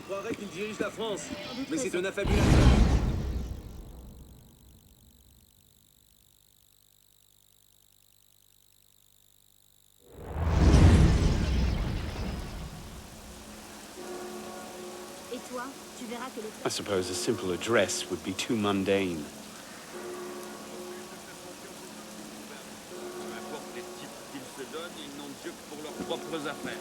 croirait qu'il dirige la France. Mais c'est un affabulateur. Et toi, tu verras que le... I suppose a simple address would be too mundane. Peu importe les types qu'ils se donnent, ils n'ont Dieu que pour leurs propres affaires.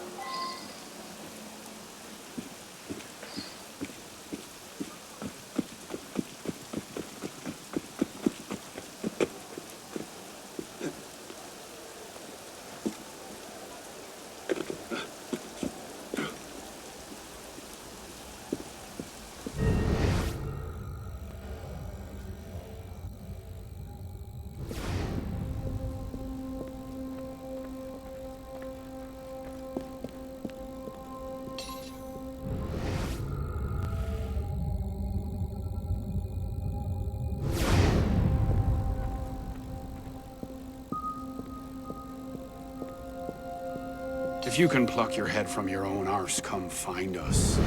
If you can pluck your head from your own arse, come find us.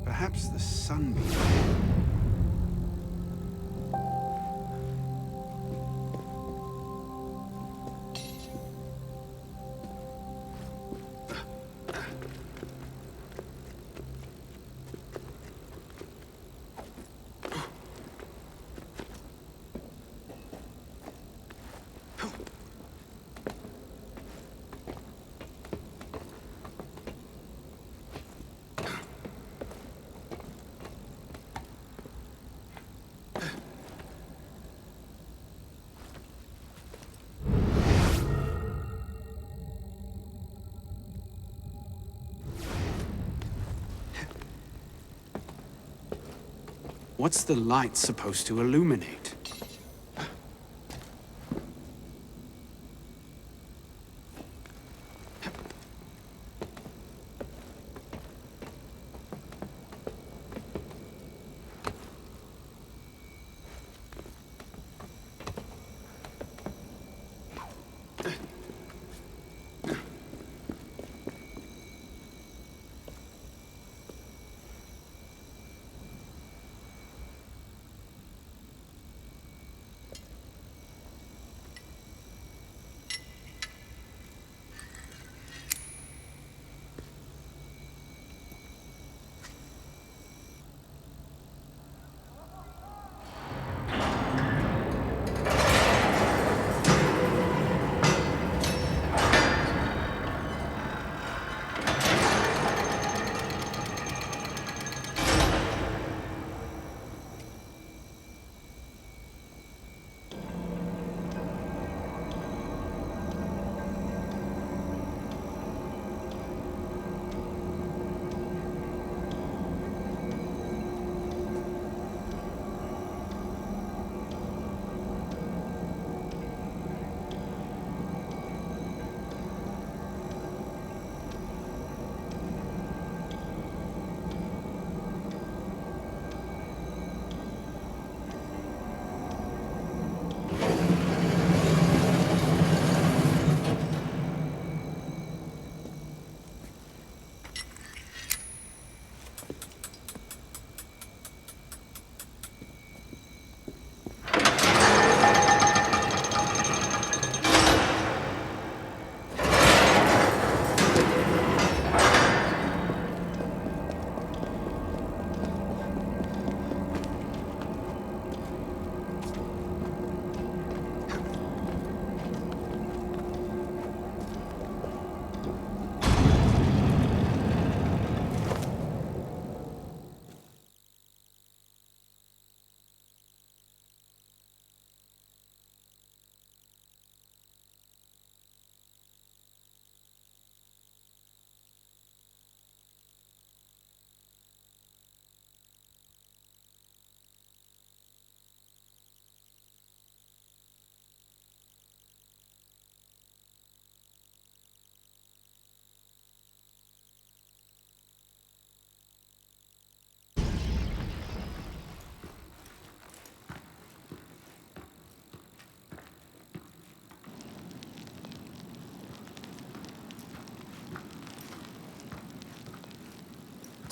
Perhaps the sunbeam. What's the light supposed to illuminate?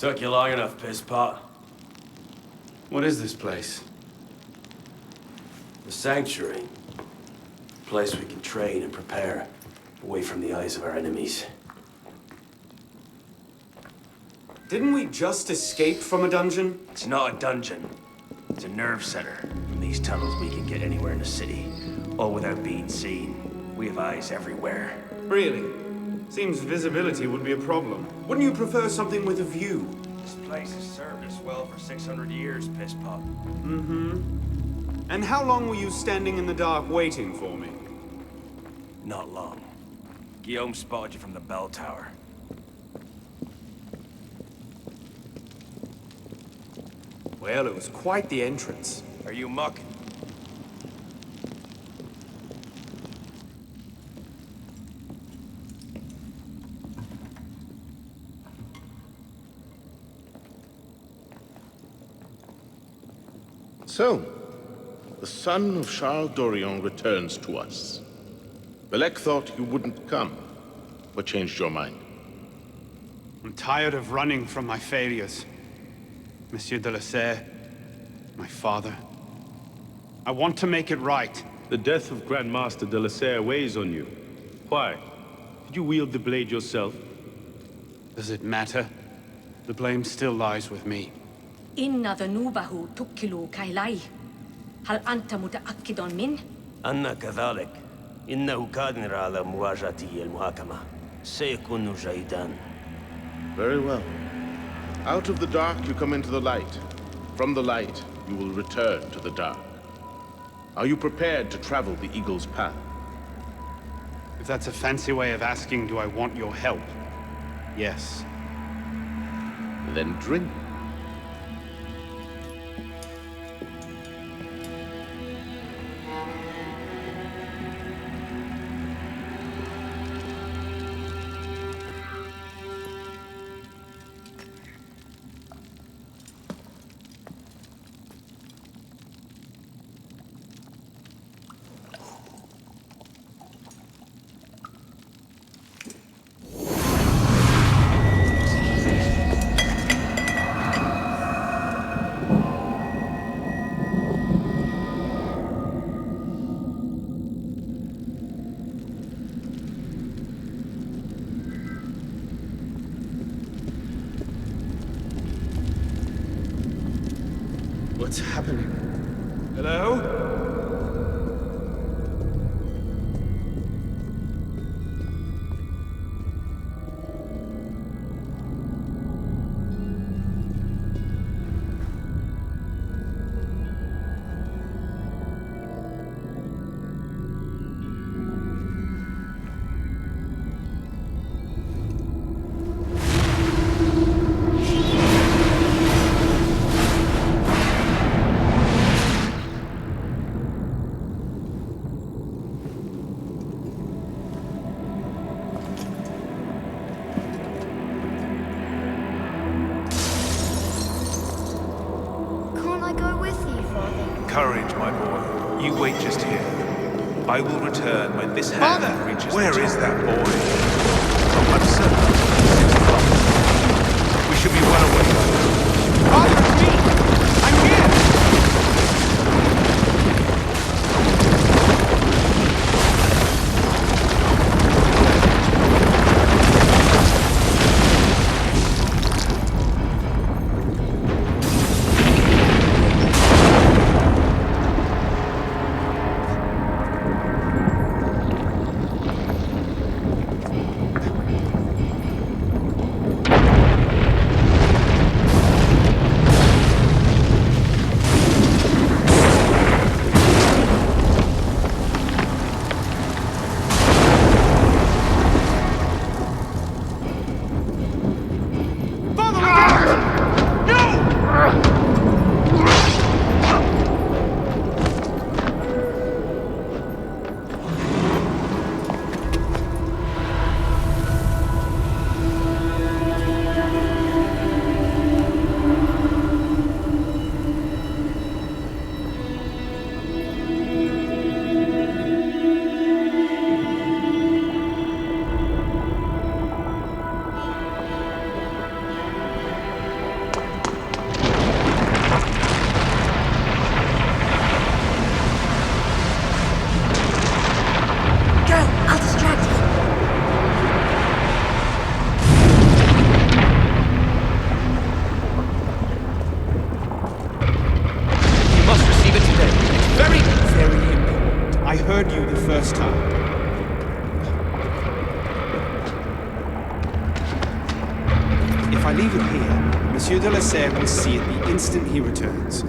Took you long enough, pisspot. What is this place? The Sanctuary. A place we can train and prepare, away from the eyes of our enemies. Didn't we just escape from a dungeon? It's not a dungeon. It's a nerve center. From these tunnels we can get anywhere in the city, all without being seen. We have eyes everywhere. Really? Seems visibility would be a problem. Wouldn't you prefer something with a view? This place has served us well for 600 years, pisspot. Mm-hmm. And how long were you standing in the dark waiting for me? Not long. Guillaume spotted you from the bell tower. Well, it was quite the entrance. Are you mucking? So, the son of Charles Dorian returns to us. Belek thought you wouldn't come, but changed your mind. I'm tired of running from my failures. Monsieur de la Serre, my father. I want to make it right. The death of Grandmaster de la Serre weighs on you. Why? Did you wield the blade yourself? Does it matter? The blame still lies with me. إن ذنوبه تكل كيلي. هل أنت متأكد من؟ أنا كذلك. إنه قادر على مواجهة المحاكمة. سيكون جيدا. Very well. Out of the dark you come into the light. From the light you will return to the dark. Are you prepared to travel the Eagle's path? If that's a fancy way of asking, do I want your help? Yes. Then drink. What's happening? Hello? Courage, my boy. You wait just here. I will return when this hand reaches. Where is that boy? Oh, I'm certain. 6 o'clock. We should be well away. Father, it's me! I'm here! If I leave it here, Monsieur de la Serre will see it the instant he returns.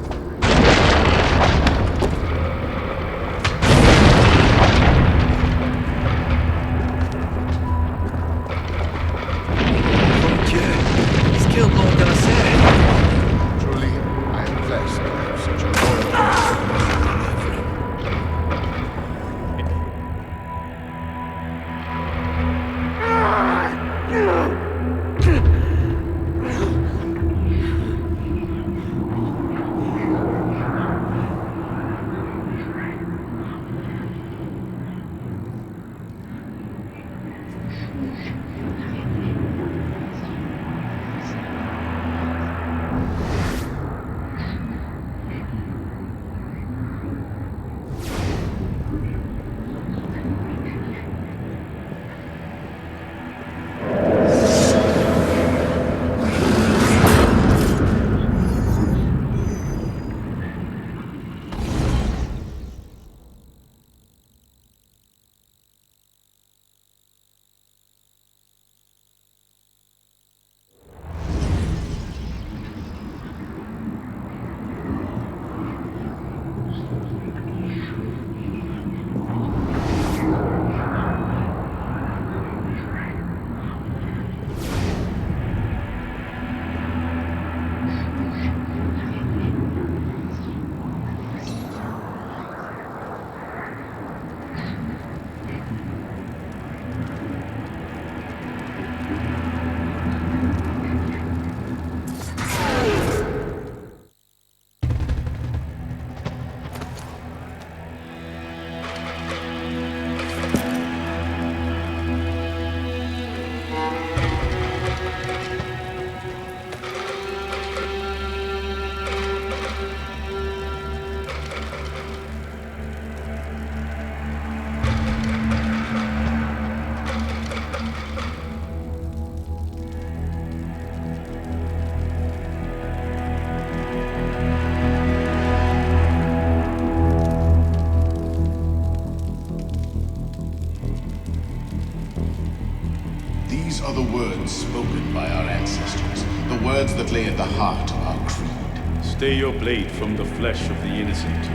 These are the words spoken by our ancestors, the words that lay at the heart of our creed. Stay your blade from the flesh of the innocent.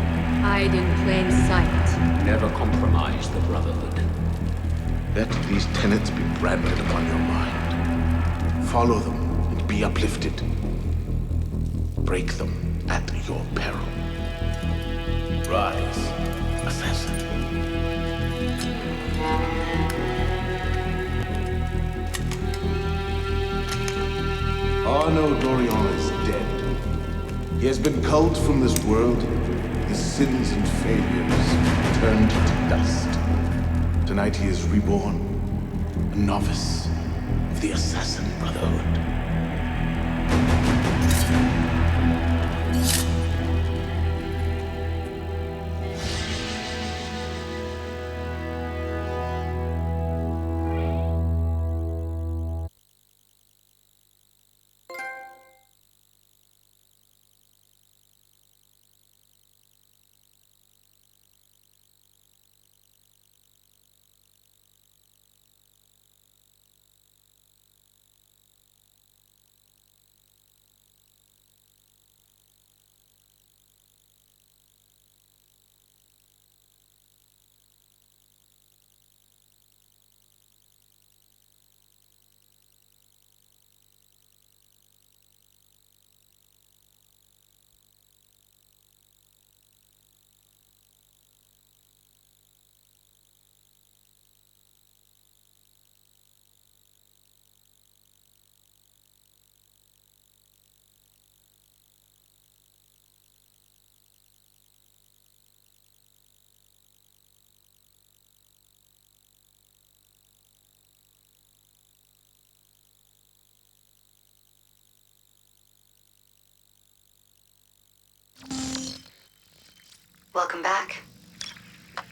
Hide in plain sight. Never compromise the Brotherhood. Let these tenets be branded upon your mind. Follow them and be uplifted. Break them at your peril. Rise, assassin. Arno Dorian is dead. He has been culled from this world, his sins and failures turned to dust. Tonight he is reborn, a novice of the Assassin Brotherhood. Welcome back.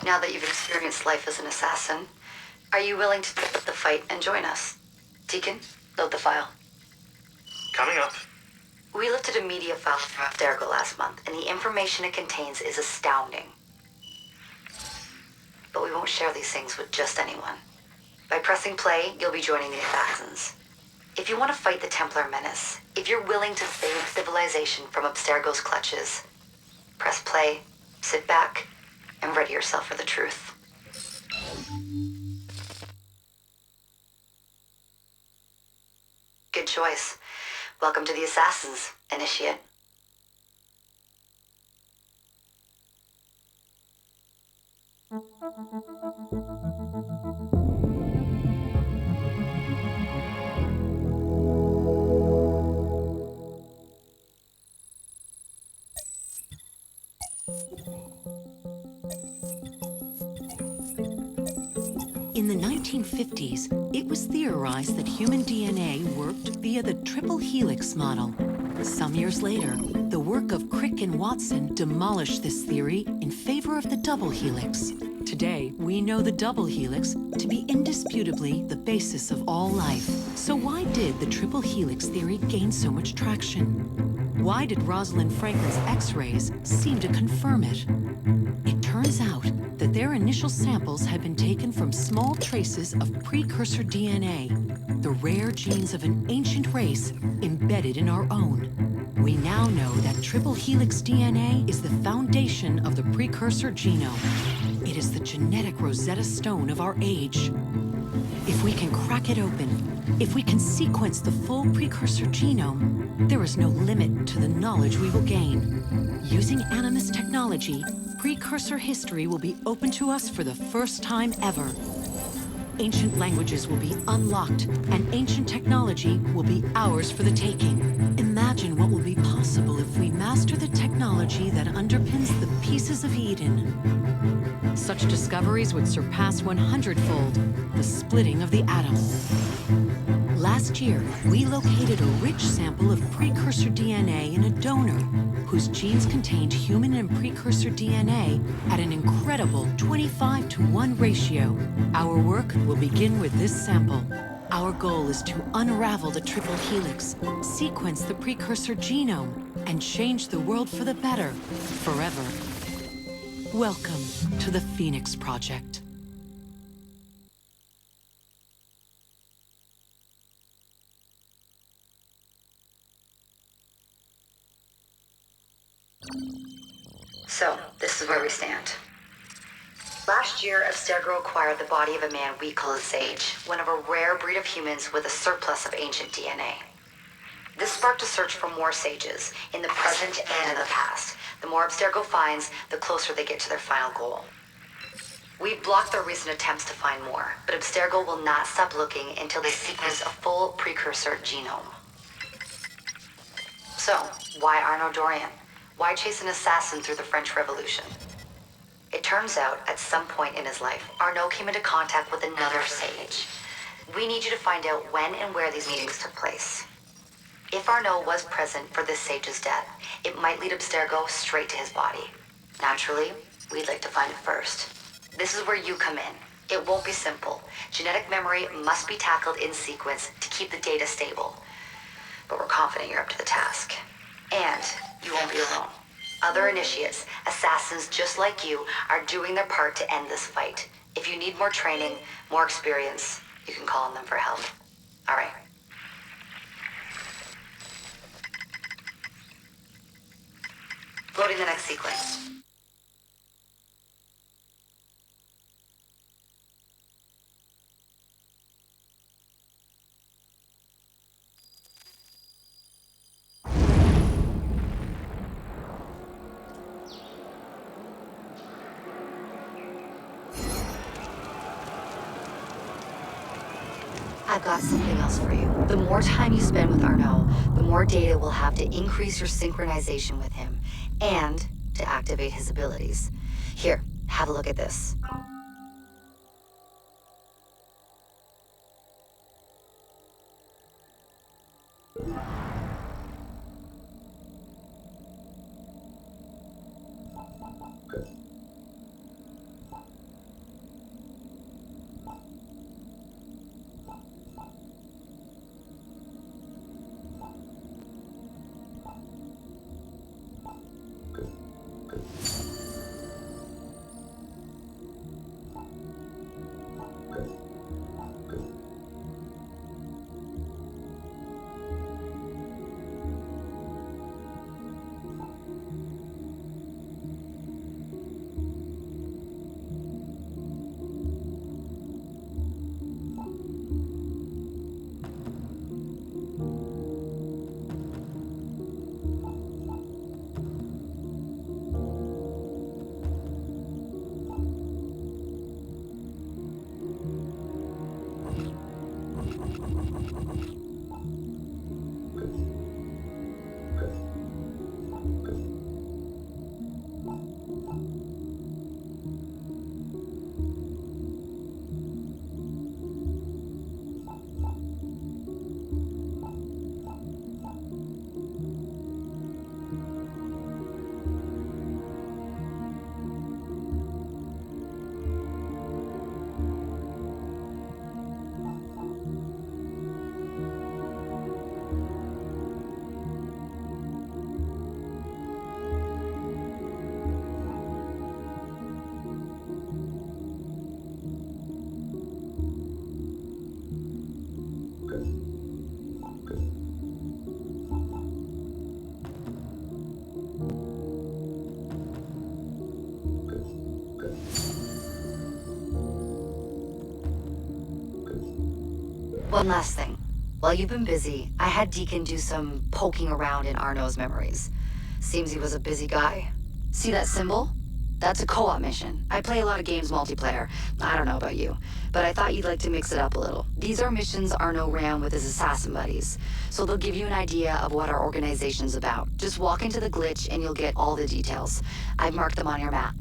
Now that you've experienced life as an assassin, are you willing to pick up the fight and join us? Deacon, load the file. Coming up. We lifted a media file from Abstergo last month, and the information it contains is astounding. But we won't share these things with just anyone. By pressing play, you'll be joining the assassins. If If you want to fight the Templar menace, if you're willing to save civilization from Abstergo's clutches, press play, sit back, and ready yourself for the truth. Good choice. Welcome to the Assassins, Initiate. In the 1950s, it was theorized that human DNA worked via the triple helix model. Some years later, the work of Crick and Watson demolished this theory in favor of the double helix. Today, we know the double helix to be indisputably the basis of all life. So why did the triple helix theory gain so much traction? Why did Rosalind Franklin's X-rays seem to confirm it? It turns out that their initial samples had been taken from small traces of precursor DNA, the rare genes of an ancient race embedded in our own. We now know that triple helix DNA is the foundation of the precursor genome. It is the genetic Rosetta Stone of our age. If we can crack it open, if we can sequence the full precursor genome, there is no limit to the knowledge we will gain. Using Animus technology, precursor history will be open to us for the first time ever. Ancient languages will be unlocked, and ancient technology will be ours for the taking. Imagine what will be possible if we master the technology that underpins the pieces of Eden. Such discoveries would surpass 100-fold the splitting of the atom. Last year, we located a rich sample of precursor DNA in a donor whose genes contained human and precursor DNA at an incredible 25-to-1 ratio. Our work will begin with this sample. Our goal is to unravel the triple helix, sequence the precursor genome, and change the world for the better, forever. Welcome to the Phoenix Project. So, this is where we stand. Last year, Abstergo acquired the body of a man we call a Sage, one of a rare breed of humans with a surplus of ancient DNA. This sparked a search for more Sages, in the present and in the past. The more Abstergo finds, the closer they get to their final goal. We've blocked their recent attempts to find more, but Abstergo will not stop looking until they sequence a full precursor genome. So, why Arno Dorian? Why chase an assassin through the French Revolution? It turns out, at some point in his life, Arno came into contact with another Sage. We need you to find out when and where these meetings took place. If Arno was present for this Sage's death, it might lead Abstergo straight to his body. Naturally, we'd like to find it first. This is where you come in. It won't be simple. Genetic memory must be tackled in sequence to keep the data stable. But we're confident you're up to the task. And you won't be alone. Other initiates, assassins just like you, are doing their part to end this fight. If you need more training, more experience, you can call on them for help. All right. Loading the next sequence. I've got something else for you. The more time you spend with Arno, the more data we'll have to increase your synchronization with him, and to activate his abilities. Here, have a look at this. One last thing. While you've been busy, I had Deacon do some poking around in Arno's memories. Seems he was a busy guy. See that symbol? That's a co-op mission. I play a lot of games multiplayer. I don't know about you, but I thought you'd like to mix it up a little. These are missions Arno ran with his assassin buddies, so they'll give you an idea of what our organization's about. Just walk into the glitch and you'll get all the details. I've marked them on your map.